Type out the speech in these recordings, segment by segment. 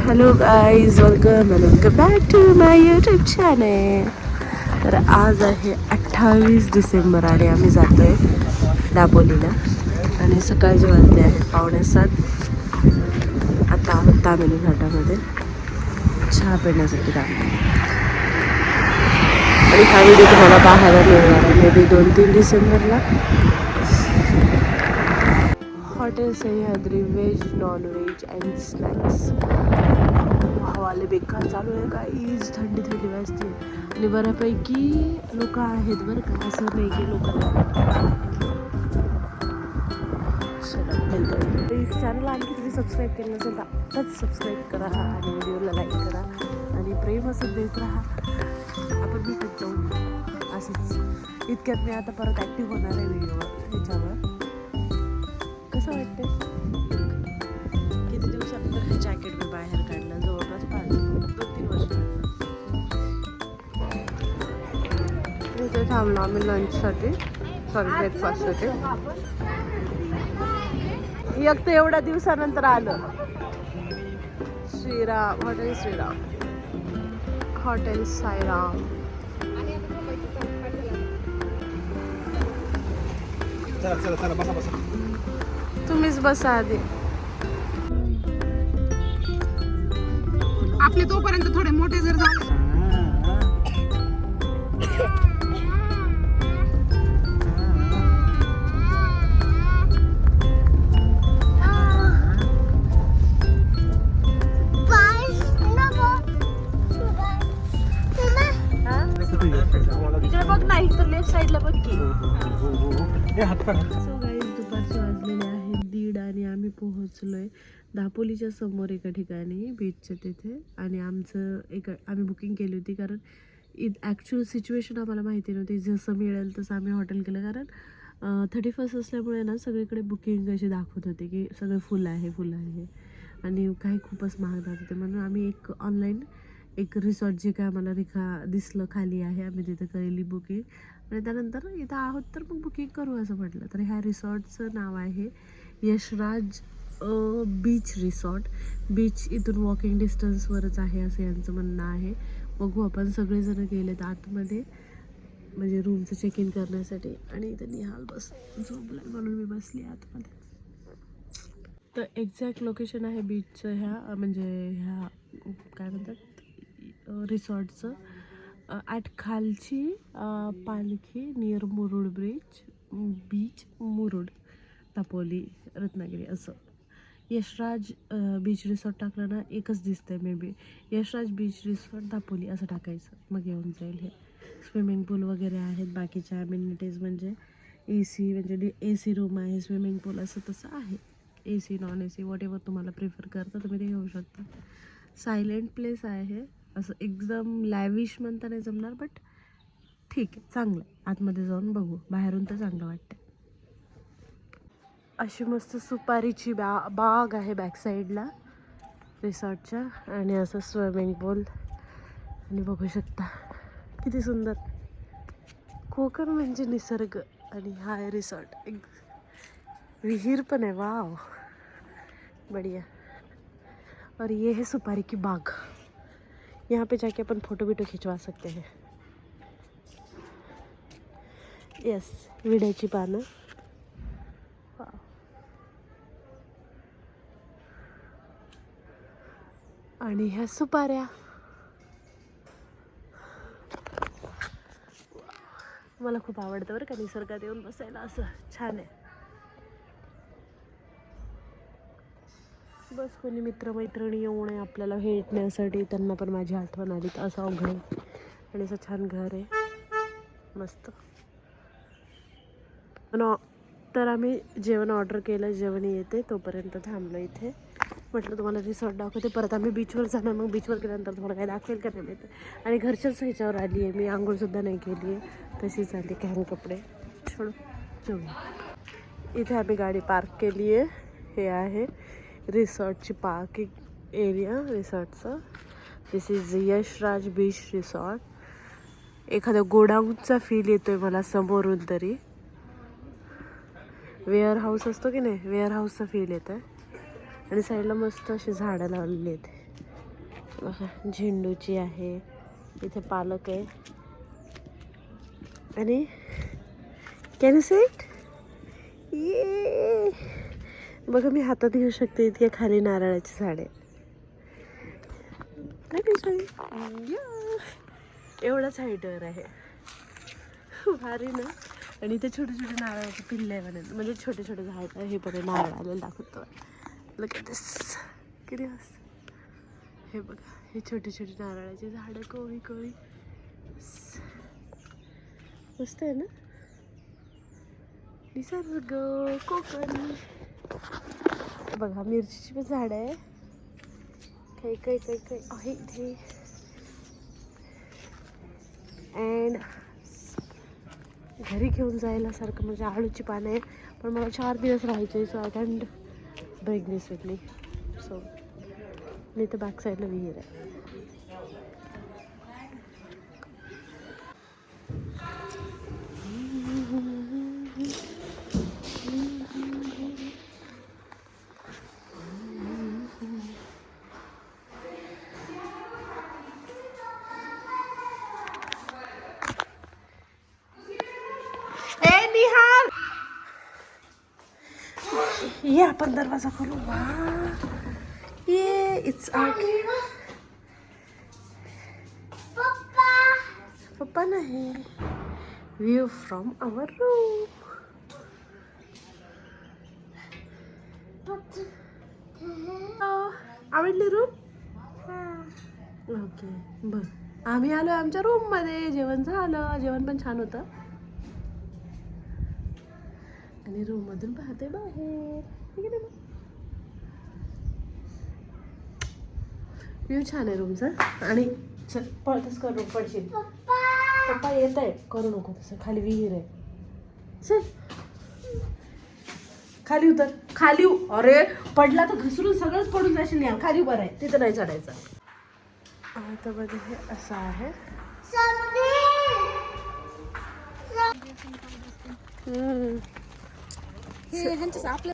Hello guys, welcome back to my YouTube channel. तर आज आहे 28 डिसेंबर आणि आम्ही जातो आहे दापोलीला. आणि सकाळचे वाजले आहेत 6:45. आता आहोत तामिनी घाटामध्ये चहा पिण्यासाठी थांबतो. आणि हा व्हिडिओ तुम्हाला पाहायला मिळणार आहे मे बी 2-3 डिसेंबरला. Hotel Sahyadri veg non veg and snacks. हवाले बेकार चालू आहे गाईज, थंडी थंडी वाजते आणि बऱ्यापैकी लोक आहेत बरं का, असं नाही की लोक चॅनल आणखी तुम्ही सबस्क्राईब केलं नसेल तर आत्ताच सबस्क्राईब करा आणि व्हिडिओला लाईक करा आणि प्रेम असं देत राहा. आपण भेटत जाऊ असंच. इतक्यात मी आता परत ॲक्टिव्ह होणार आहे व्हिडिओवर ह्याच्यावर. कसं वाटतं? किती दिवसानंतर हे जॅकेट मी बाहेर काढलं, जवळपास 2-3 वर्ष. इथे थांबलो आम्ही लंचसाठी, ब्रेकफास्टसाठी. एक तर एवढ्या दिवसानंतर आलं. श्रीराम हॉटेल साईराम. चला बसा. तुम्हीच बसा आधी. आपले तोपर्यंत थोडे मोठे जर झाले. इकडे बघ ना, इकडे लेफ्ट साईडला बघ की. सो गाईज, दुपारचे वाजलेले आहेत 1:30 आणि आम्ही पोहोचलोय दापोलीच्या समोर एका ठिकाणी बीचच्या तिथे. आणि आम्ही बुकिंग केली होती कारण ॲक्च्युअल सिच्युएशन आम्हाला माहिती नव्हती. जसं मिळेल तसं आम्ही हॉटेल केलं कारण 31 असल्यामुळे ना सगळीकडे बुकिंग अशी दाखवत होती की सगळं फुल आहे आणि काही खूपच महाग जात होते. म्हणून आम्ही ऑनलाईन एक रिसॉर्ट जे काय आम्हाला दिसलं खाली आहे, आम्ही तिथे केली बुकिंग. आणि त्यानंतर इथं आहोत तर मग बुकिंग करू असं म्हटलं. तर ह्या रिसॉर्टचं नाव आहे यशराज बीच रिसॉर्ट. बीच इथून वॉकिंग डिस्टन्सवरच आहे असं यांचं म्हणणं आहे. बघू आपण सगळेजण गेलेत आतमध्ये म्हणजे रूमचं चेक इन करण्यासाठी. आणि इथं निहाल झोपलाय म्हणून मी बसली आतमध्ये. तर एक्झॅक्ट लोकेशन आहे बीचचं ह्या काय म्हणतात रिसॉर्टचं at Khalchi Palkhi near Murud beach Murud Dapoli Ratnagiri. असं यशराज बीच रिसॉर्ट टाकलं ना एकच दिसतंय may be. Yashraj beach resort Dapoli असं टाकायचं, मग येऊन जाईल. हे स्विमिंग पूल वगैरे आहेत, बाकीच्या ॲम्युनिटीज म्हणजे AC रूम आहे, स्विमिंग पूल असं तसं आहे. AC नॉन AC वॉटेवर तुम्हाला प्रिफर करता तुम्ही ते घेऊ शकता. सायलेंट प्लेस आहे, असं एकदम लॅविश म्हणता नाही जमणार बट ठीक आहे, चांगलं आहे. आतमध्ये जाऊन बघू, बाहेरून तर चांगलं वाटतं. अशी मस्त सुपारीची बाग आहे बॅक साईडला रिसॉर्टच्या. आणि असं स्विमिंग पूल आणि बघू शकता किती सुंदर. कोकण म्हणजे निसर्ग. आणि हा आहे रिसॉर्ट. एक विहीर पण आहे, वाव बढ़िया. और ये है सुपारी की बाग. यहाँ पे जाके अपन फोटो खिंचवा सकते हैं. यस, विड्याची पानं. आणि ह्या सुपाऱ्या. मला खूप आवडतं बरं का निसर्गात येऊन बसायला, असं छान आहे. बस कोणी मित्रमैत्रिणी येऊ नये आपल्याला भेटण्यासाठी, त्यांना पण माझी आठवण आली. असं अवघड आहे आणि असं छान घर आहे मस्त. तर आम्ही जेवण ऑर्डर केलं, जेवण येते तोपर्यंत थांबलो इथे. म्हटलं तुम्हाला रिसॉर्ट दाखवते, परत आम्ही बीचवर जाणार. मग बीचवर गेल्यानंतर तुम्हाला काय दाखवेल का नाही माहिती. आणि घरच्याच ह्याच्यावर आली आहे मी, आंघोळसुद्धा नाही केली आहे, तशीच आली कॅन कपडे चलो. इथे आम्ही गाडी पार्क केली आहे. हे आहे रिसॉर्टची पार्किंग एरिया रिसॉर्टचं. This is Yashraj beach Resort. एखाद्या गोडाऊनचा फील येतोय मला समोरून तरी. वेअर हाऊस असतो की नाही, वेअर हाऊसचा फील येत आहे. आणि साईडला मस्त अशी झाडं लावलेली आहेत. बघा झेंडूची आहे, इथे पालक आहे आणि कॅन यू सी इट? ये बघा मी हातात घेऊ शकते इतके खाली नारळाची झाडे. एवढाच हाईटवर आहे, भारी ना. आणि इथे छोटे छोटे नारळाचे पिल्ले आहे म्हणजे छोटे छोटे झाड आहे. हे पण नारळ आलेलं दाखवतो. लुक ॲट दिस, किती मस्त. हे बघा हे छोटे छोटे नारळाचे झाडं कोळी कोळी मस्त आहे ना. निसर्ग कोकण. बघा मिरचीची पण झाड आहे. काही काही काही काही आहे इथे. अँड घरी घेऊन जायला सारखं म्हणजे आळूची पानं आहे, पण मला 4 दिवस राहायचे. So I can't break this with me. So मी तर बॅक साईडला विहीर आहे. ये आपण दरवाजा खोलू. ये इट्स आउट. पप्पा नाही. View from our room. आवडली रूम? ओके बर. आम्ही आलो आमच्या रूम मध्ये. जेवण झालं, जेवण पण छान होतं. आणि रूम मधून पाहते बाहेर. व्ह्यू छान आहे रूमचा. आणि चल पळतच कर रूम पडशील. पप्पा येत आहे, करू नको तसं. खाली विहीर आहे. चल खाली उतर. खाली अरे पडला तर घसरून सगळंच पडून जाशील. या खाली उभं आहे, तिथं नाही चढायचं. आता बघा हे असं आहे. आपलं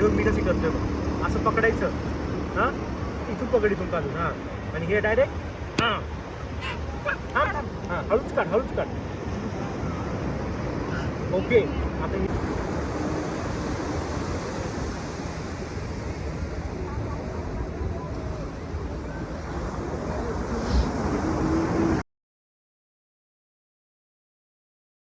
बघ मी कशी करतोय बघ. असं पकडायचं हां, इथून पकड इथून काढून हां, आणि हे डायरेक्ट हां हां हां, हळूच काढ. ओके आता